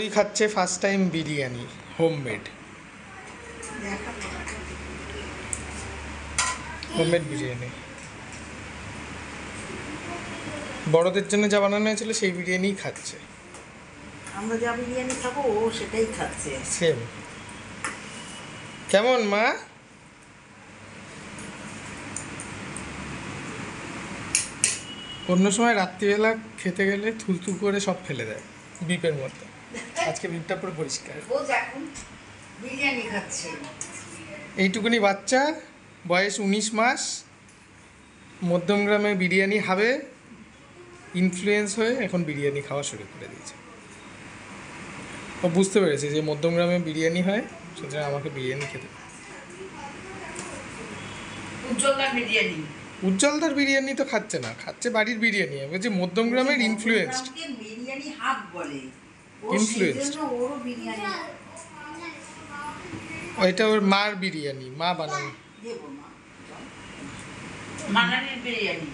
খাচ্ছে first time biryani homemade biryani. বড়দের জন্য যা বানানো হয়েছিল সেই বিরিয়ানি খাচ্ছে। আমরা যা বিরিয়ানি খাবো ও সেটাই খাচ্ছে। সেম। কেমন মা? অন্য সময় রাত্রিবেলা খেতে গেলে থুলথুল করে সব ফেলে দেয় বিপের মতো। আজকে বিপটা পুরো পরিষ্কার। ও এখন বিরিয়ানি খাচ্ছে। এইটুকুনি বাচ্চা, বয়স 19 মাস, মধ্যমগ্রামে বিরিয়ানি হবে ইনফ্লুয়েন্স হয়ে এখন বিরিয়ানি খাওয়া শুরু করে দিয়েছে। ও বুঝতে পেরেছে যে মধ্যমগ্রামে বিরিয়ানি হয়, সুতরাং আমাকে বিরিয়ানি খেতে। উজ্জ্বলদার বিরিয়ানি তো খাচ্ছে না, খাচ্ছে বাড়ির বিরিয়ানি। বলছে মধ্যমগ্রামের ইনফ্লুয়েন্সড। বিরিয়ানি হাব বলে, ইনফ্লুয়েন্সড। ওরও বিরিয়ানি। ওইটা ওর মার বিরিয়ানি, মা বানানো। দেবো মা, মানানির বিরিয়ানি।